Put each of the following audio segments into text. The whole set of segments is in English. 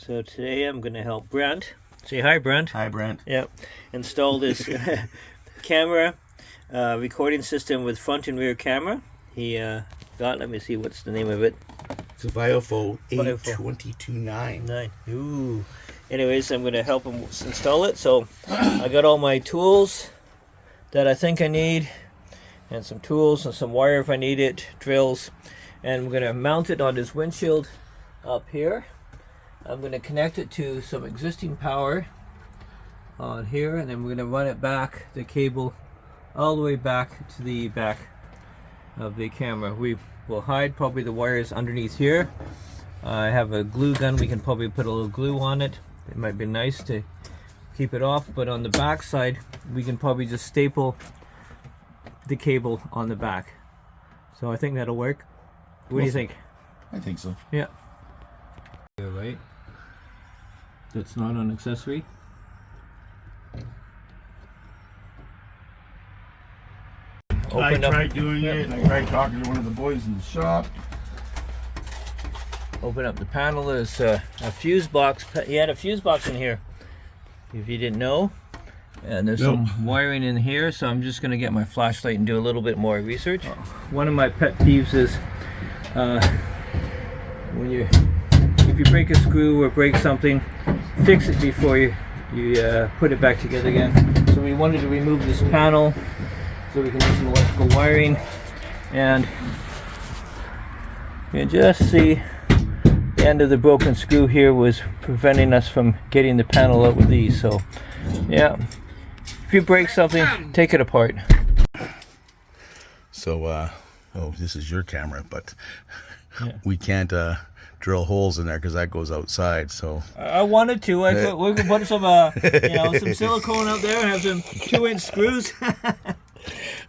So today I'm going to help Brent. Say hi, Brent. Hi, Brent. Yep. Install this camera recording system with front and rear camera. He got, let me see, what's the name of it? It's a VIOFO 8229. Ooh. Anyways, I'm going to help him install it. So I got all my tools that I think I need, and some tools and some wire if I need it, drills, and I'm going to mount it on this windshield up here. I'm going to connect it to some existing power on here, and then we're going to run it back, the cable, all the way back to the back of the camera. We will hide probably the wires underneath here. I have a glue gun. We can probably put a little glue on it. It might be nice to keep it off, but on the back side we can probably just staple the cable on the back. So I think that'll work. What do you think? I think so. Yeah. Right. That's not an accessory. I tried doing it, and I tried talking to one of the boys in the shop. Open up the panel. There's a fuse box. You had a fuse box in here, if you didn't know. And there's some wiring in here, so I'm just going to get my flashlight and do a little bit more research. One of my pet peeves is if you break a screw or break something, fix it before you put it back together again. So we wanted to remove this panel so we can do some electrical wiring, and you can just see the end of the broken screw here was preventing us from getting the panel out with these. So yeah, if you break something, take it apart. So oh, this is your camera, but we can't drill holes in there because that goes outside. So I wanted to. We could put some some silicone out there and have some 2-inch screws.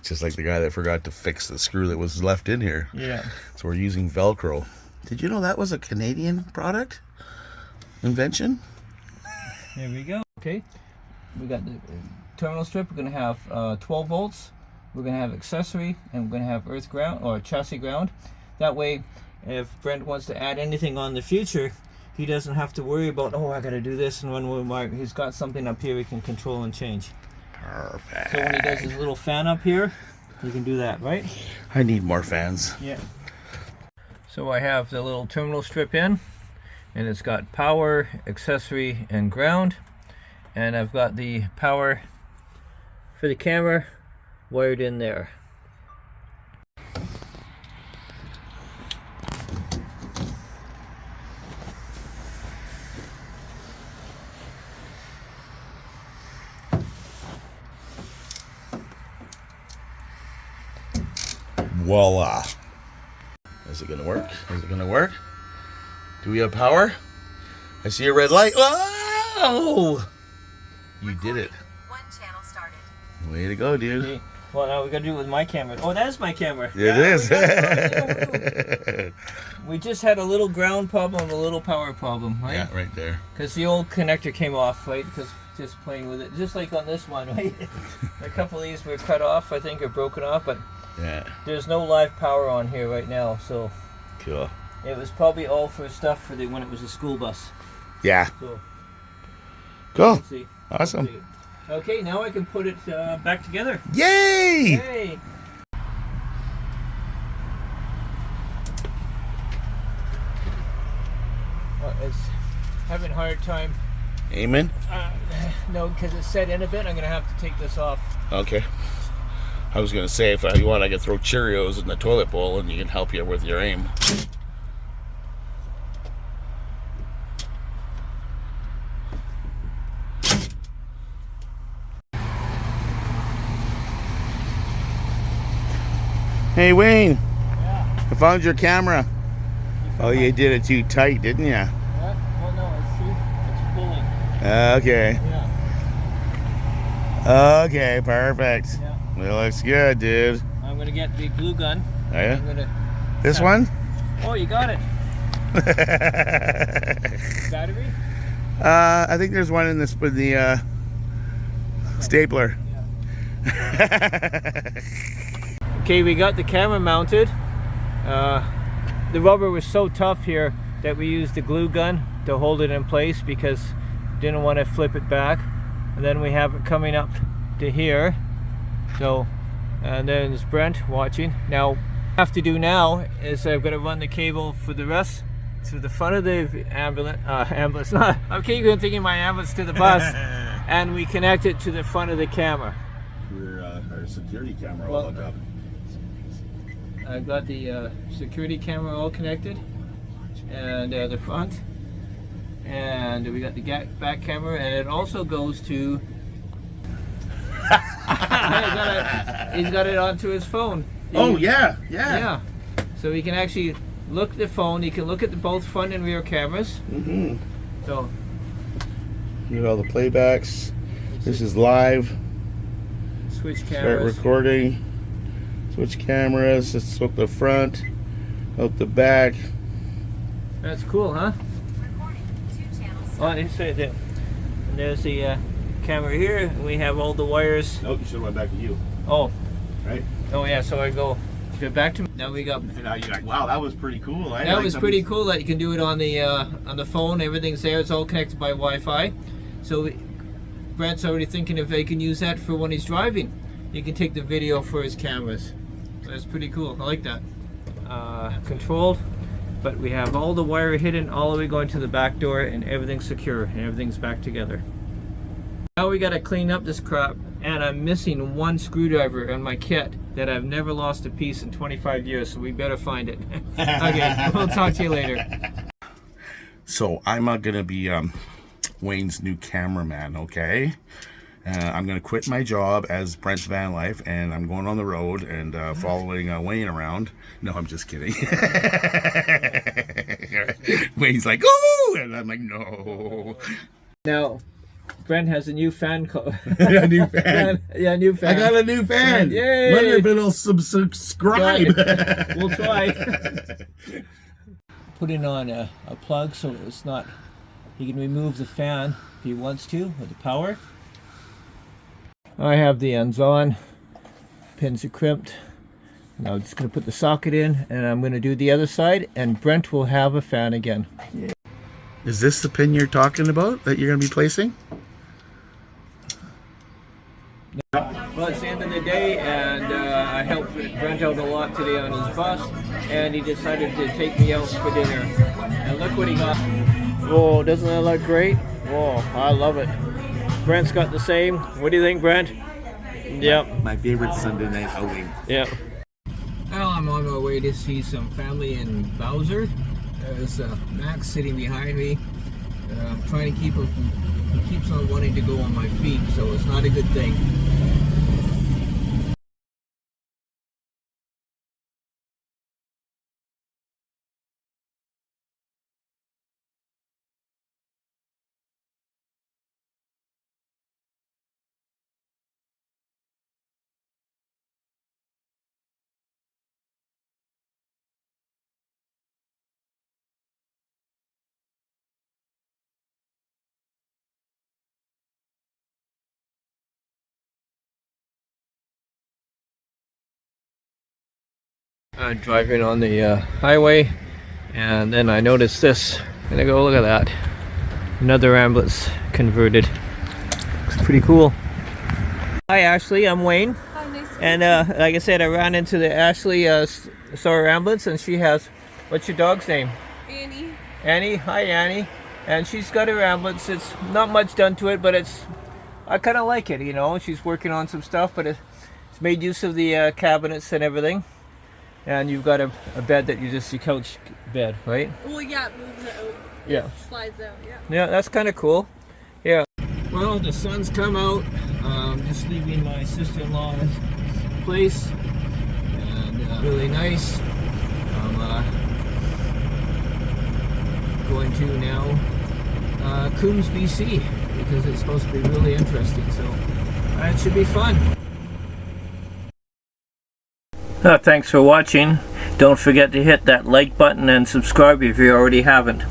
Just like the guy that forgot to fix the screw that was left in here. Yeah. So we're using Velcro. Did you know that was a Canadian product? Invention? There we go. Okay. We got the terminal strip. We're going to have 12 volts. We're going to have accessory, and we're going to have earth ground or chassis ground. That way, if Brent wants to add anything on the future, he doesn't have to worry about, oh, I got to do this and run with my. He's got something up here he can control and change. Perfect. So when he does his little fan up here, he can do that, right? I need more fans. Yeah. So I have the little terminal strip in, and it's got power, accessory, and ground. And I've got the power for the camera wired in there. Voila. Is it gonna work? Is it gonna work? Do we have power? I see a red light. Whoa! You did it. One channel started. Way to go, dude. Okay. Well, now we gotta do it with my camera. Oh, that is my camera. It is. We just had a little ground problem, a little power problem, right? Yeah, right there. Because the old connector came off, right? Because just playing with it, just like on this one, right? A couple of these were cut off, I think, or broken off, but yeah, there's no live power on here right now, so cool. it was probably all for stuff for when it was a school bus. Yeah. So Cool. let's see. Awesome. Okay, now I can put it back together. Yay! Hey. It's having a hard time. Amen. No, because it's set in a bit. I'm gonna have to take this off. Okay. I was gonna say, if you want, I could throw Cheerios in the toilet bowl, and you can help you with your aim. Hey Wayne, Yeah. I found your camera. Oh, you did it too tight, didn't you? Yeah. Well, no, it's pulling. Okay. Yeah. Okay, perfect. Yeah. It looks good, dude. I'm gonna get the glue gun. Oh, yeah? I'm gonna. This one? Oh, you got it. Battery? I think there's one in this with the stapler. Yeah. Okay, we got the camera mounted. The rubber was so tough here that we used the glue gun to hold it in place because didn't want to flip it back. And then we have it coming up to here. So, and then there's Brent watching. Now, what I have to do now is I've got to run the cable for the rest to the front of the ambulance. Not, I keep thinking my ambulance to the bus, and we connect it to the front of the camera. We're our security camera all hooked up. I've got the security camera all connected, and the front, and we got the back camera, and it also goes to. He's got it onto his phone. Yeah. So he can actually look at the phone. He can look at both front and rear cameras. So you have all the playbacks. This is live. Switch Start cameras. recording. Switch cameras. Let's hook the front, hook the back. That's cool, huh? Oh, I didn't say that. And there's the camera here. And we have all the wires. Oh, you should have went back to you. Oh. Right? Oh yeah, so I go back to now we got. And now you're like, wow, that was pretty cool. That was pretty cool that you can do it on the phone. Everything's there. It's all connected by Wi-Fi. So Brent's already thinking if they can use that for when he's driving. He can take the video for his cameras. So that's pretty cool. I like that. Controlled, but we have all the wire hidden all the way going to the back door, and everything's secure and everything's back together. Now we got to clean up this crap. And I'm missing one screwdriver on my kit that I've never lost a piece in 25 years, so we better find it. Okay, we'll talk to you later. So I'm gonna be Wayne's new cameraman, okay? I'm gonna quit my job as Brent's van life, and I'm going on the road and following Wayne around. No, I'm just kidding. Wayne's like, oh, and I'm like, no. Now, Brent has a new fan A new fan. New fan. I got a new fan. Yay! Wonder if it'll subscribe. We'll try. Put in on a plug so it's not. He can remove the fan if he wants to with the power. I have the ends on. Pins are crimped. Now I'm just going to put the socket in, and I'm going to do the other side, and Brent will have a fan again. Is this the pin you're talking about that you're going to be placing? Well, it's the end of the day, and I helped Brent out a lot today on his bus, and he decided to take me out for dinner. And look what he got. Whoa, doesn't that look great? Whoa, I love it. Brent's got the same. What do you think, Brent? Yep. My favorite Sunday night outing. Yep. Well, I'm on my way to see some family in Bowser. There's Max sitting behind me. I'm trying to keep him from, he keeps on wanting to go on my feet, so it's not a good thing. Driving on the highway, and then I noticed this, and I go, look at that, another ambulance converted. Looks pretty cool. Hi Ashley, I'm Wayne. Hi, nice to meet And like I said, I ran into the Ashley saw her ambulance, and she has, what's your dog's name? you. Annie. Annie. Hi Annie. And she's got her ambulance. It's not much done to it, but I kind of like it, you know. She's working on some stuff, but it's made use of the cabinets and everything. And you've got a bed that your couch bed, right? Well, yeah, it moves it out. Yeah. It slides out, yeah. Yeah, that's kind of cool. Yeah. Well, the sun's come out. Just leaving my sister-in-law's place, and really nice. I'm going to now Coombs, BC, because it's supposed to be really interesting. So it should be fun. Thanks for watching. Don't forget to hit that like button and subscribe if you already haven't.